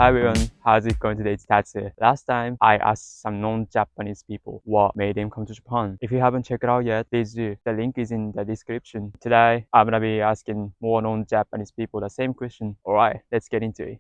Hi everyone, how's it going today? It's Tatsu. Last time I asked some non-Japanese people what made them come to Japan. If you haven't checked it out yet, please do. The link is in the description. Today I'm gonna be asking more non-Japanese people the same question. Alright, let's get into it.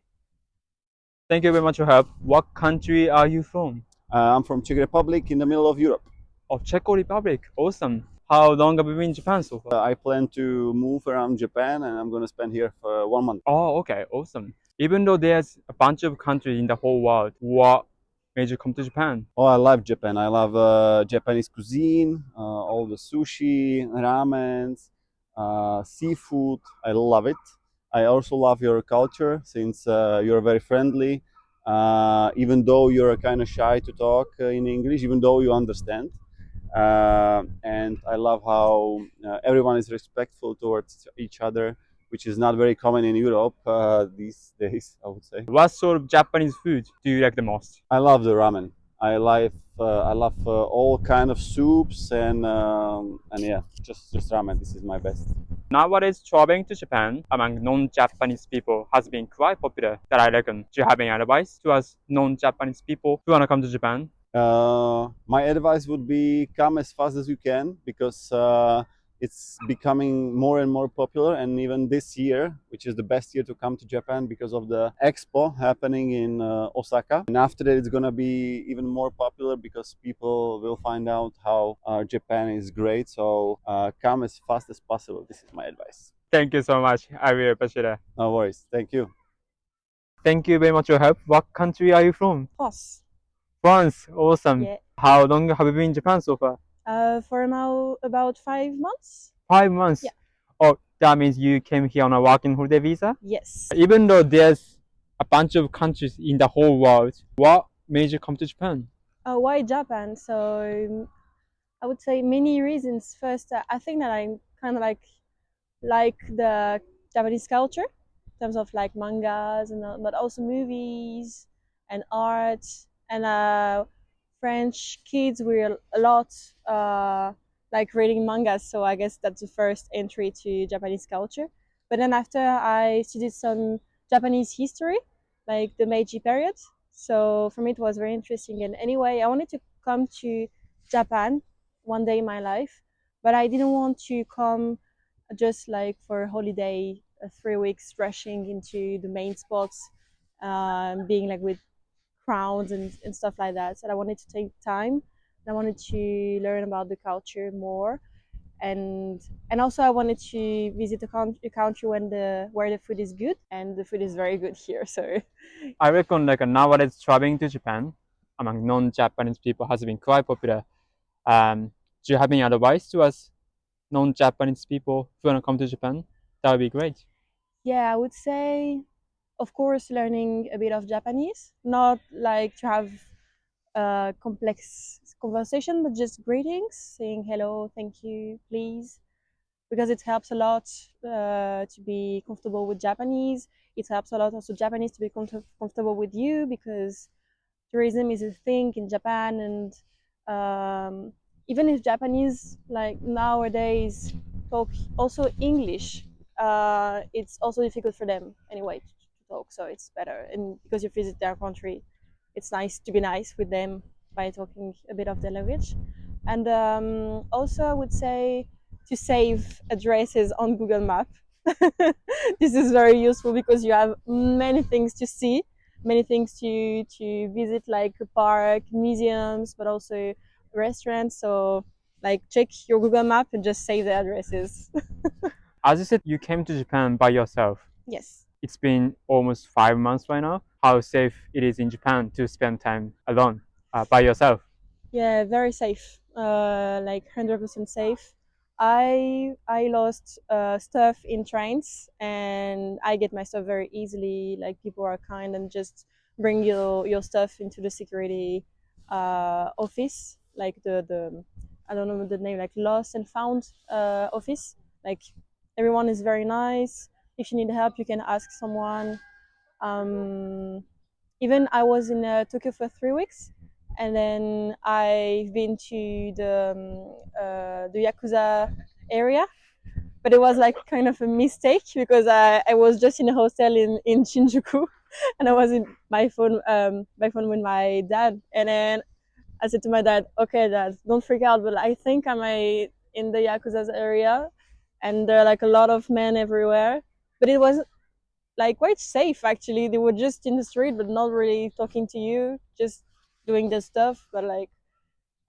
Thank you very much for your help. What country are you from? I'm from Czech Republic in the middle of Europe. Of Czech Republic. Awesome. How long have you been in Japan so far? I plan to move around Japan and I'm going to spend here for 1 month. Oh, okay, awesome. Even though there's a bunch of countries in the whole world, what made you come to Japan? Oh, I love Japan. I love Japanese cuisine, all the sushi, ramens, seafood. I love it. I also love your culture since you're very friendly. Even though you're kind of shy to talk in English, even though you understand. And I love how everyone is respectful towards each other, which is not very common in Europe these days, I would say. What sort of Japanese food do you like the most? I love the ramen. I love all kind of soups and yeah, just ramen. This is my best. Nowadays, traveling to Japan among non-Japanese people has been quite popular, that I reckon. Do you have any advice to us non-Japanese people who want to come to Japan? My advice would be come as fast as you can because it's becoming more and more popular. And even this year, which is the best year to come to Japan because of the expo happening in Osaka. And after that, it's going to be even more popular because people will find out how Japan is great. So come as fast as possible. This is my advice. Thank you so much. I really appreciate it. No worries. Thank you. Thank you very much for your help. What country are you from? France. France. Awesome. Yeah. How long have you been in Japan so far? For now, about 5 months. 5 months. Yeah. Oh, that means you came here on a working holiday visa? Yes. Even though there's a bunch of countries in the whole world, what made you come to Japan? Why Japan? So I would say many reasons. First, I think that I kind of like the Japanese culture in terms of like mangas and but also movies and art and French kids were a lot like reading mangas, so I guess that's the first entry to Japanese culture. But then after I studied some Japanese history, like the Meiji period, so for me it was very interesting. And anyway, I wanted to come to Japan one day in my life, but I didn't want to come just like for a holiday, 3 weeks rushing into the main spots, being like with crowds and stuff like that. So I wanted to take time. I wanted to learn about the culture more, and also I wanted to visit a country where the food is good, and the food is very good here. So I reckon like nowadays traveling to Japan among non-Japanese people has been quite popular. Do you have any advice to us non-Japanese people who want to come to Japan? That would be great. yeah, I would say, of course, learning a bit of Japanese, not like to have a complex conversation, but just greetings, saying hello, thank you, please, because it helps a lot to be comfortable with Japanese. It helps a lot also Japanese to be comfortable with you, because tourism is a thing in Japan, and even if Japanese like nowadays talk also English, it's also difficult for them anyway to talk. So it's better, and because you visit their country, it's nice to be nice with them by talking a bit of their language. And also, I would say to save addresses on Google Map. This is very useful because you have many things to see, many things to visit, like a park, museums, but also restaurants. So like check your Google Map and just save the addresses. As you said, you came to Japan by yourself. Yes. It's been almost 5 months right now. How safe it is in Japan to spend time alone by yourself? Yeah, very safe. Like 100% safe. I lost stuff in trains, and I get my stuff very easily. Like people are kind and just bring your stuff into the security office, like the I don't know the name, like lost and found office. Like everyone is very nice. If you need help, you can ask someone. Um, Even I was in Tokyo for 3 weeks, and then I've been to the Yakuza area, but it was like kind of a mistake because I was just in a hostel in Shinjuku. and I was in my phone with my dad, and then I said to my dad, "Okay, dad, don't freak out, but I think I'm in the Yakuza's area, and there are like a lot of men everywhere." But it was like quite safe actually. They were just in the street, but not really talking to you, just doing their stuff. But like,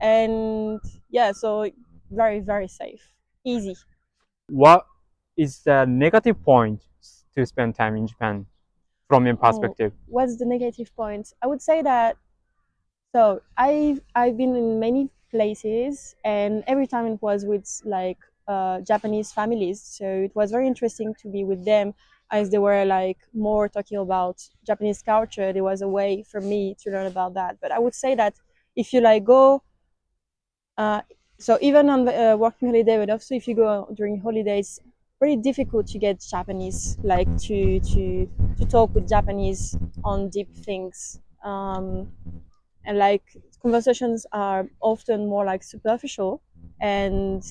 and yeah, so very very safe, easy. What is the negative point to spend time in Japan from your Oh, perspective? what's the negative point? I would say that so I've been in many places, and every time it was with like Japanese families. So it was very interesting to be with them, as they were like more talking about Japanese culture. There was a way for me to learn about that. But I would say that if you like go, uh, so even on the working holiday, but also if you go during holidays, very difficult to get Japanese, like to talk with Japanese on deep things. And like conversations are often more like superficial, and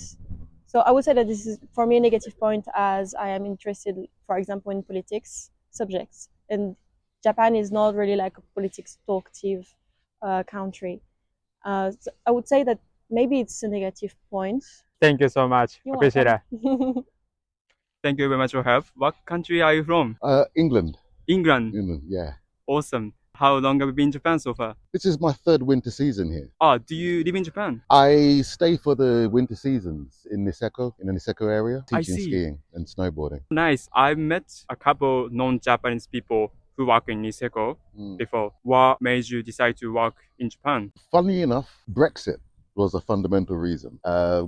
so I would say that this is for me a negative point, as I am interested, for example, in politics subjects, and Japan is not really like a politics talkative country. So I would say that maybe it's a negative point. Thank you so much. You're Appreciate welcome. that. Thank you very much for help. What country are you from? England. England. England, yeah. Awesome. How long have you been in Japan so far? This is my third winter season here. Oh, do you live in Japan? I stay for the winter seasons in Niseko, in the Niseko area, I teaching see. skiing and snowboarding. Nice. I've met a couple non-Japanese people who work in Niseko before. What made you decide to work in Japan? Funnily enough, Brexit was a fundamental reason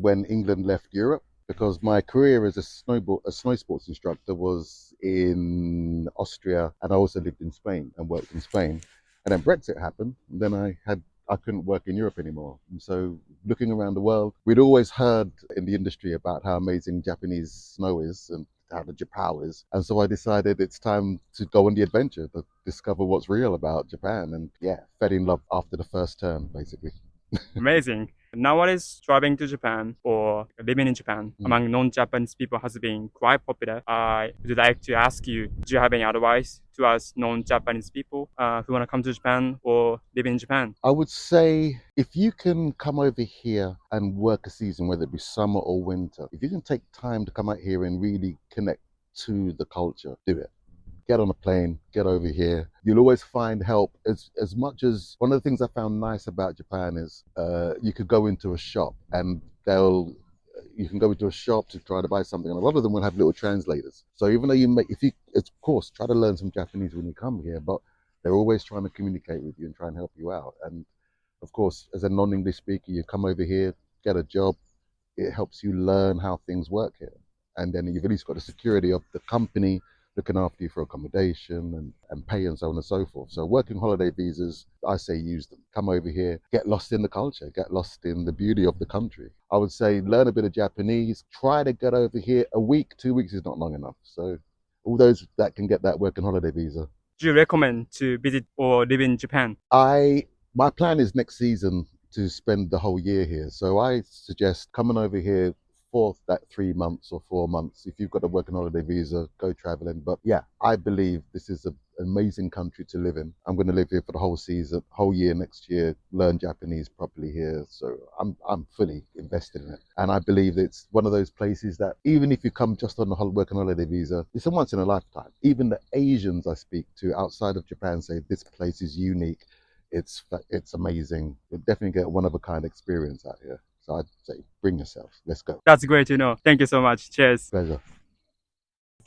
when England left Europe, because my career as a snow sports instructor was in Austria, and I also lived in Spain and worked in Spain. And then Brexit happened, and then I couldn't work in Europe anymore. And so looking around the world, we'd always heard in the industry about how amazing Japanese snow is and how the Japan is. And so I decided it's time to go on the adventure to discover what's real about Japan. And yeah, fell in love after the first term, basically. Amazing. Nowadays, traveling to Japan or living in Japan among non-Japanese people has been quite popular. I would like to ask you, do you have any advice to us non-Japanese people who want to come to Japan or live in Japan? I would say if you can come over here and work a season, whether it be summer or winter, if you can take time to come out here and really connect to the culture, do it. Get on a plane, get over here. You'll always find help. As much as one of the things I found nice about Japan is you could go into a shop and you can go into a shop to try to buy something, and a lot of them will have little translators. So even though if you, of course, try to learn some Japanese when you come here, but they're always trying to communicate with you and try and help you out. And of course, as a non-English speaker, you come over here, get a job. It helps you learn how things work here, and then you've at least got the security of the company looking after you for accommodation and pay and so on and so forth. So working holiday visas, I say use them. Come over here, get lost in the culture, get lost in the beauty of the country. I would say learn a bit of Japanese, try to get over here. A week, 2 weeks is not long enough. So all those that can get that working holiday visa. Do you recommend to visit or live in Japan? My plan is next season to spend the whole year here. So I suggest coming over here for that 3 months or 4 months. If you've got a working holiday visa, go traveling. But yeah, I believe this is an amazing country to live in. I'm going to live here for the whole season, whole year next year, learn Japanese properly here. So I'm fully invested in it. And I believe it's one of those places that even if you come just on a working holiday visa, it's a once in a lifetime. Even the Asians I speak to outside of Japan say this place is unique. It's amazing. You'll definitely get a one of a kind experience out here. So I'd say bring yourself. Let's go. That's great to know. Thank you so much. Cheers. Pleasure.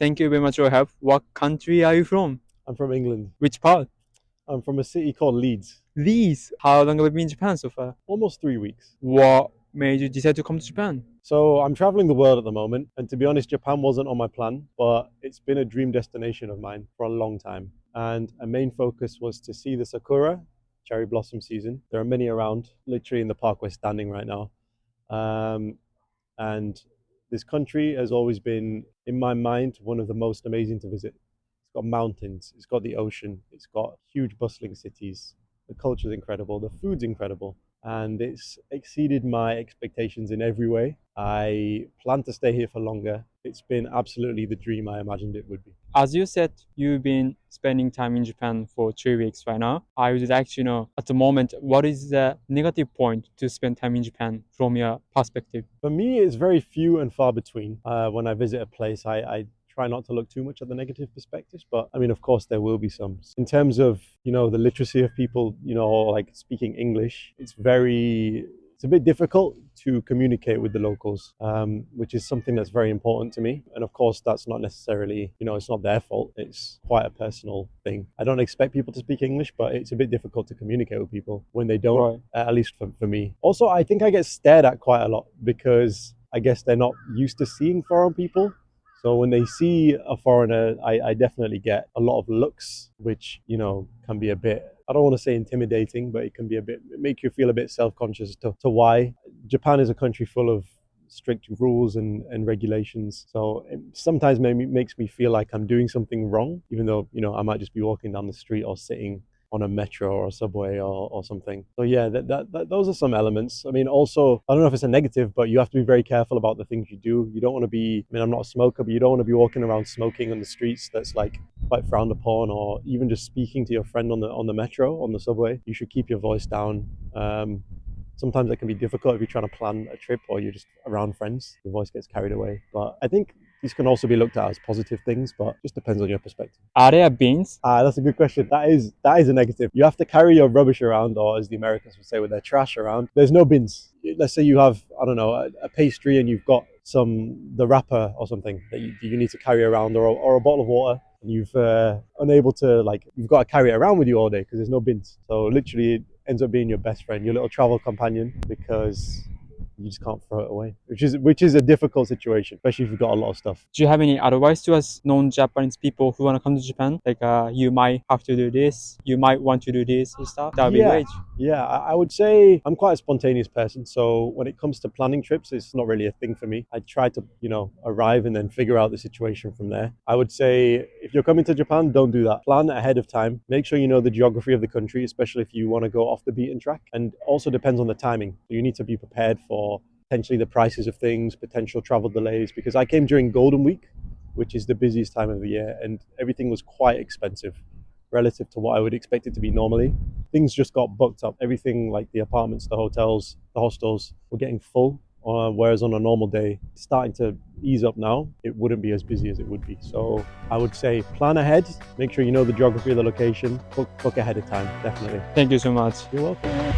Thank you very much for your help. What country are you from? I'm from England. Which part? I'm from a city called Leeds. Leeds. How long have you been in Japan so far? Almost 3 weeks. What made you decide to come to Japan? So I'm traveling the world at the moment, and to be honest, Japan wasn't on my plan, but it's been a dream destination of mine for a long time. And a main focus was to see the sakura, cherry blossom season. There are many around, literally in the park we're standing right now. And this country has always been, in my mind, one of the most amazing to visit. It's got mountains, it's got the ocean, it's got huge bustling cities. The culture is incredible, the food's incredible, and it's exceeded my expectations in every way. I plan to stay here for longer. It's been absolutely the dream I imagined it would be. As you said, you've been spending time in Japan for 3 weeks right now. I would like to know, at the moment, what is the negative point to spend time in Japan from your perspective? For me, it's very few and far between. When I visit a place, I try not to look too much at the negative perspectives, but I mean, of course, there will be some. In terms of, the literacy of people, like speaking English, it's a bit difficult to communicate with the locals, which is something that's very important to me. And of course, that's not necessarily, it's not their fault. It's quite a personal thing. I don't expect people to speak English, but it's a bit difficult to communicate with people when they don't, Right. at least for me. Also, I think I get stared at quite a lot because I guess they're not used to seeing foreign people. So when they see a foreigner, I definitely get a lot of looks, which, can be a bit, I don't want to say intimidating, but it can be make you feel a bit self-conscious to why. Japan is a country full of strict rules and regulations. So it sometimes makes me feel like I'm doing something wrong, even though, I might just be walking down the street or sitting on a metro or a subway or something. So yeah, those are some elements. I mean, also, I don't know if it's a negative, but you have to be very careful about the things you do. You don't want to be, I'm not a smoker, but you don't want to be walking around smoking on the streets. That's like quite frowned upon, or even just speaking to your friend on the metro, on the subway. You should keep your voice down. Sometimes it can be difficult if you're trying to plan a trip or you're just around friends. Your voice gets carried away. But I think these can also be looked at as positive things, but it just depends on your perspective. Are there bins? That's a good question. That is a negative. You have to carry your rubbish around, or as the Americans would say, with their trash around. There's no bins. Let's say you have, I don't know, a pastry and you've got the wrapper or something that you need to carry around, or a bottle of water. And you've you've got to carry it around with you all day because there's no bins. So literally it ends up being your best friend, your little travel companion, because you just can't throw it away, which is a difficult situation, especially if you've got a lot of stuff. Do you have any advice to us non-Japanese people who want to come to Japan? Like, you might have to do this, you might want to do this and stuff. That would be great. Yeah, I would say I'm quite a spontaneous person. So when it comes to planning trips, it's not really a thing for me. I try to, arrive and then figure out the situation from there. I would say if you're coming to Japan, don't do that. Plan ahead of time. Make sure you know the geography of the country, especially if you want to go off the beaten track. And also depends on the timing. You need to be prepared for potentially the prices of things, potential travel delays, because I came during Golden Week, which is the busiest time of the year, and everything was quite expensive relative to what I would expect it to be normally. Things just got booked up. Everything, like the apartments, the hotels, the hostels, were getting full. Whereas on a normal day, it's starting to ease up now. It wouldn't be as busy as it would be. So I would say plan ahead, make sure you know the geography of the location, book ahead of time, definitely. Thank you so much. You're welcome.